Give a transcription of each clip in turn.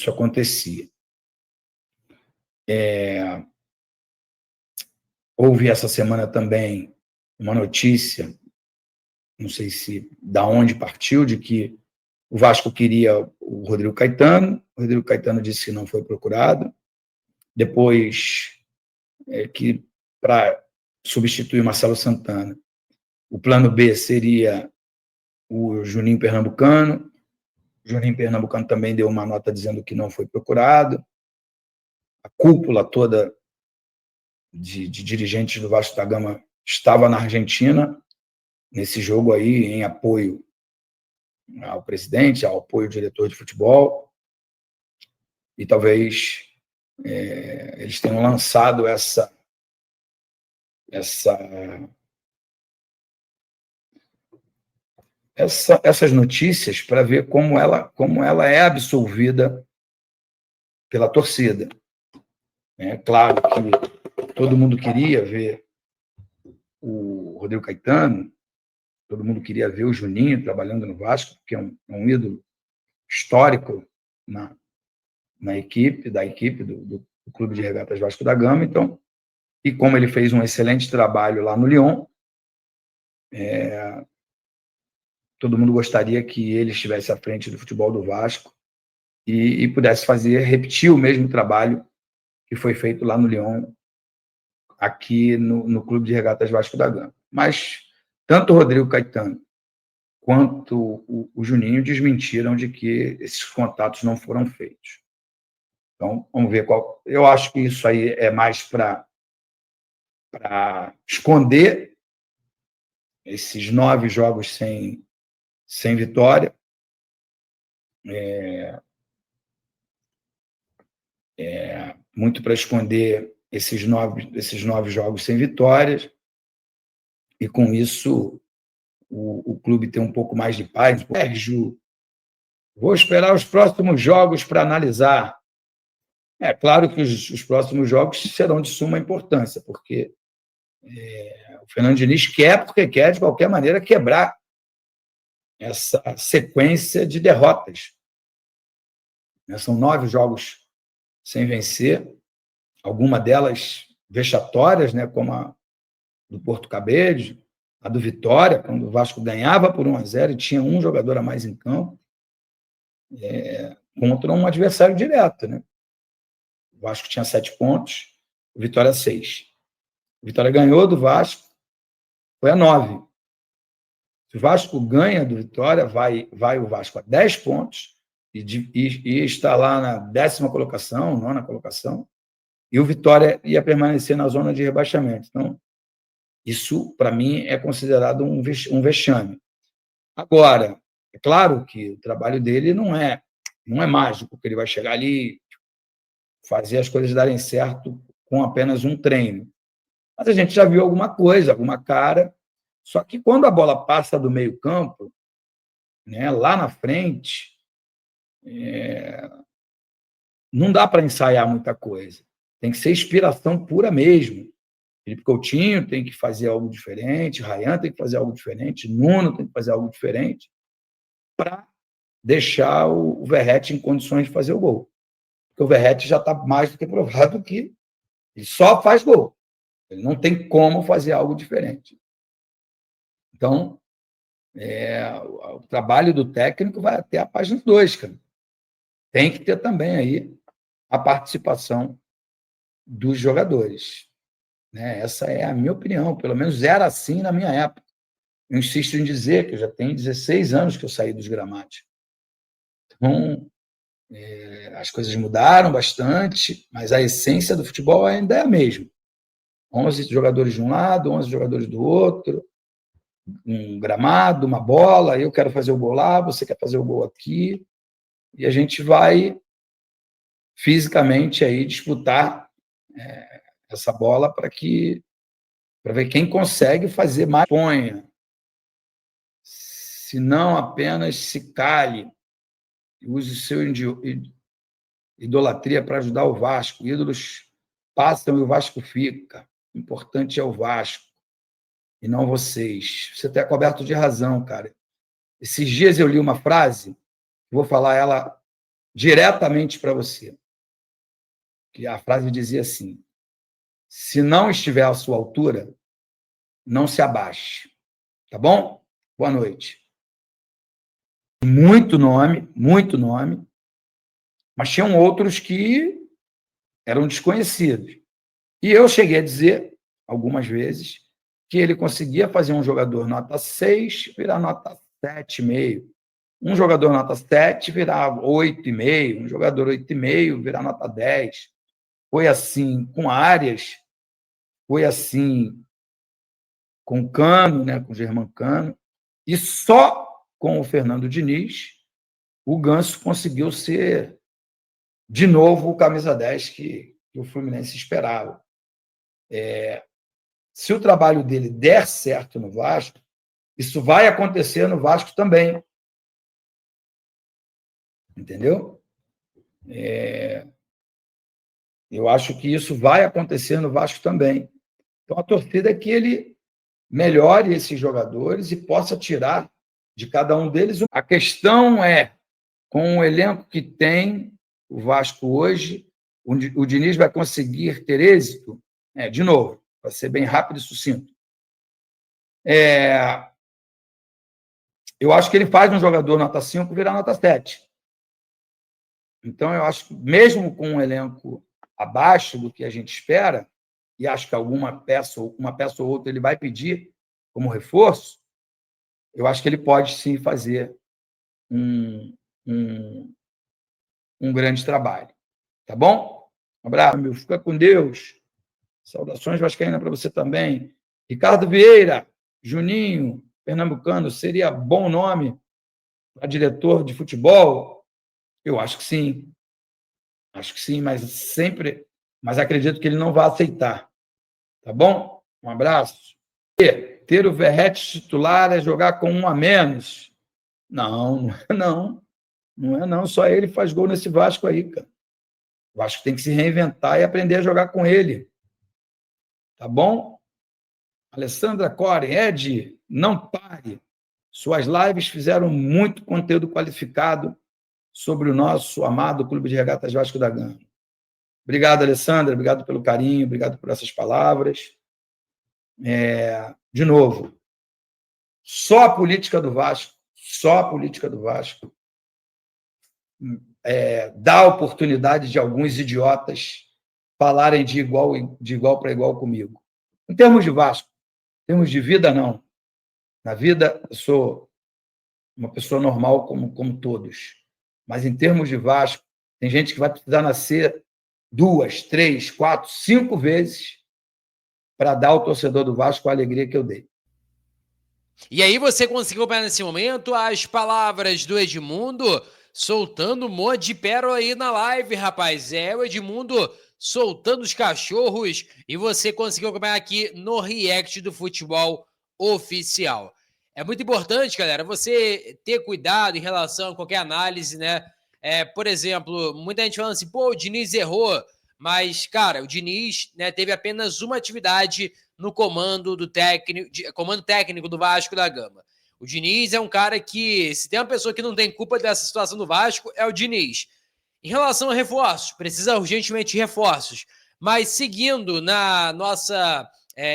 isso acontecia. Houve essa semana também uma notícia, não sei se da onde partiu, de que o Vasco queria o Rodrigo Caetano disse que não foi procurado. Depois, que para substituir Marcelo Santana, o plano B seria o Juninho Pernambucano. O Juninho Pernambucano também deu uma nota dizendo que não foi procurado. A cúpula toda de dirigentes do Vasco da Gama estava na Argentina, nesse jogo aí, em apoio ao presidente, ao apoio ao diretor de futebol, e talvez eles tenham lançado essas notícias para ver como ela é absolvida pela torcida. É claro que todo mundo queria ver o Rodrigo Caetano, todo mundo queria ver o Juninho trabalhando no Vasco, que é um ídolo histórico da equipe do Clube de Regatas Vasco da Gama. Então, e como ele fez um excelente trabalho lá no Lyon, todo mundo gostaria que ele estivesse à frente do futebol do Vasco e pudesse repetir o mesmo trabalho que foi feito lá no Lyon, aqui no Clube de Regatas Vasco da Gama. Mas tanto o Rodrigo Caetano quanto o Juninho desmentiram de que esses contatos não foram feitos. Então, vamos ver qual. Eu acho que isso aí é mais para esconder esses 9 jogos sem vitória. Muito para esconder esses nove jogos sem vitórias, e com isso o clube ter um pouco mais de paz. Ju, vou esperar os próximos jogos para analisar. É claro que os próximos jogos serão de suma importância, porque o Fernando Diniz porque quer, de qualquer maneira, quebrar essa sequência de derrotas. São 9 jogos sem vencer, alguma delas vexatórias, como a do Porto Cabede, a do Vitória, quando o Vasco ganhava por 1-0 e tinha um jogador a mais em campo, contra um adversário direto. O Vasco tinha 7 pontos, o Vitória 6. O Vitória ganhou do Vasco, foi a 9. Se o Vasco ganha do Vitória, vai o Vasco a 10 pontos e está lá na 10ª colocação, 9ª colocação, e o Vitória ia permanecer na zona de rebaixamento. Então, isso, para mim, é considerado um vexame. Agora, é claro que o trabalho dele não é mágico, que ele vai chegar ali e fazer as coisas darem certo com apenas um treino. Mas a gente já viu alguma coisa, alguma cara. Só que quando a bola passa do meio-campo, lá na frente, não dá para ensaiar muita coisa. Tem que ser inspiração pura mesmo. Felipe Coutinho tem que fazer algo diferente, Rayan tem que fazer algo diferente, Nuno tem que fazer algo diferente para deixar o Verratti em condições de fazer o gol. Porque o Verratti já está mais do que provado que ele só faz gol. Ele não tem como fazer algo diferente. Então, o trabalho do técnico vai até a página 2, cara. Tem que ter também aí a participação dos jogadores. Essa é a minha opinião, pelo menos era assim na minha época. Eu insisto em dizer que eu já tenho 16 anos que eu saí dos gramados. Então, as coisas mudaram bastante, mas a essência do futebol ainda é a mesma. 11 jogadores de um lado, 11 jogadores do outro, um gramado, uma bola, eu quero fazer o gol lá, você quer fazer o gol aqui, e a gente vai fisicamente aí disputar essa bola para ver quem consegue fazer mais. Ponha, se não apenas se cale, use seu idolatria para ajudar o Vasco. Ídolos passam e o Vasco fica. O importante é o Vasco e não vocês. Você está coberto de razão, cara. Esses dias eu li uma frase, vou falar ela diretamente para você. Que a frase dizia assim: se não estiver à sua altura, não se abaixe. Tá bom? Boa noite. Muito nome, mas tinham outros que eram desconhecidos. E eu cheguei a dizer, algumas vezes, que ele conseguia fazer um jogador nota 6 virar nota 7,5. Um jogador nota 7 virar 8,5. Um jogador 8,5 virar nota 10. Foi assim com Arias, foi assim com Cano, né, com o Germancano, e só com o Fernando Diniz o Ganso conseguiu ser, de novo, o camisa 10 que o Fluminense esperava. Se o trabalho dele der certo no Vasco, isso vai acontecer no Vasco também. Entendeu? Eu acho que isso vai acontecer no Vasco também. Então, a torcida é que ele melhore esses jogadores e possa tirar de cada um deles. A questão é, com o elenco que tem o Vasco hoje, o Diniz vai conseguir ter êxito? De novo, para ser bem rápido e sucinto. Eu acho que ele faz um jogador nota 5 virar nota 7. Então, eu acho que, mesmo com um elenco abaixo do que a gente espera, e acho que uma peça ou outra ele vai pedir como reforço, eu acho que ele pode sim fazer um grande trabalho. Tá bom? Um abraço, meu. Fica com Deus. Saudações vascaínas para você também. Ricardo Vieira, Juninho, pernambucano, seria bom nome para diretor de futebol? Eu acho que sim. Acho que sim, mas acredito que ele não vai aceitar. Tá bom? Um abraço. Ter o Verratti titular é jogar com um a menos? Não, não. Não é não. Só ele faz gol nesse Vasco aí, cara. O Vasco tem que se reinventar e aprender a jogar com ele. Tá bom? Alessandra Core, Ed, não pare. Suas lives fizeram muito conteúdo qualificado sobre o nosso amado Clube de Regatas Vasco da Gama. Obrigado, Alessandra. Obrigado pelo carinho. Obrigado por essas palavras. De novo, só a política do Vasco dá oportunidade de alguns idiotas falarem de igual para igual comigo. Em termos de Vasco, em termos de vida, não. Na vida, eu sou uma pessoa normal como todos. Mas em termos de Vasco, tem gente que vai precisar nascer 2, 3, 4, 5 vezes para dar ao torcedor do Vasco a alegria que eu dei. E aí você conseguiu acompanhar nesse momento as palavras do Edmundo soltando um monte de pérola aí na live, rapaz. O Edmundo soltando os cachorros e você conseguiu acompanhar aqui no React do Futebol Oficial. É muito importante, galera, você ter cuidado em relação a qualquer análise, né? Por exemplo, muita gente falando assim, pô, o Diniz errou, mas, cara, o Diniz, né, teve apenas uma atividade no comando técnico do Vasco da Gama. O Diniz é um cara que, se tem uma pessoa que não tem culpa dessa situação do Vasco, é o Diniz. Em relação a reforços, precisa urgentemente de reforços, mas seguindo na nossa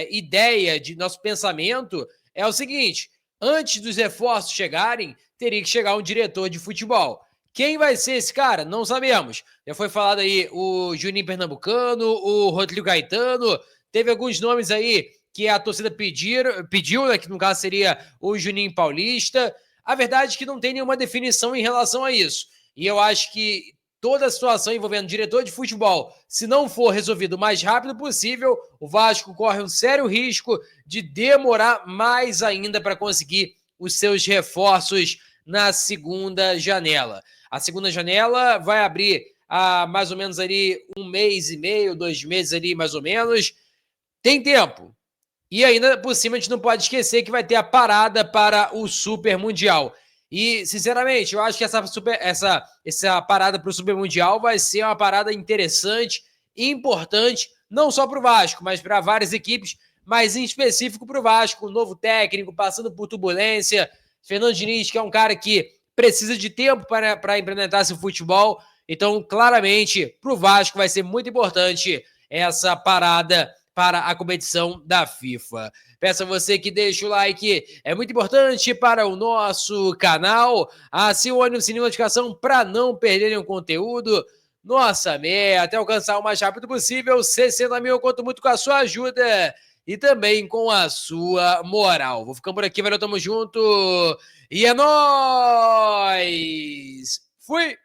ideia, de nosso pensamento, é o seguinte, antes dos reforços chegarem, teria que chegar um diretor de futebol. Quem vai ser esse cara? Não sabemos. Já foi falado aí o Juninho Pernambucano, o Rodrigo Gaetano, teve alguns nomes aí que a torcida pediu, né, que no caso seria o Juninho Paulista. A verdade é que não tem nenhuma definição em relação a isso. E eu acho que toda a situação envolvendo diretor de futebol, se não for resolvido o mais rápido possível, o Vasco corre um sério risco de demorar mais ainda para conseguir os seus reforços na segunda janela. A segunda janela vai abrir há mais ou menos ali 1 mês e meio, 2 meses ali mais ou menos. Tem tempo. E ainda por cima a gente não pode esquecer que vai ter a parada para o Super Mundial. E, sinceramente, eu acho que essa parada para o Super Mundial vai ser uma parada interessante e importante, não só para o Vasco, mas para várias equipes, mas em específico para o Vasco, um novo técnico, passando por turbulência. Fernando Diniz, que é um cara que precisa de tempo para implementar seu futebol. Então, claramente, para o Vasco vai ser muito importante essa parada para a competição da FIFA. Peço a você que deixe o like, é muito importante para o nosso canal. Acione o sininho de notificação para não perderem o conteúdo. Nossa meta é alcançar o mais rápido possível 60 mil. Eu conto muito com a sua ajuda e também com a sua moral. Vou ficando por aqui, valeu, tamo junto e é nóis! Fui!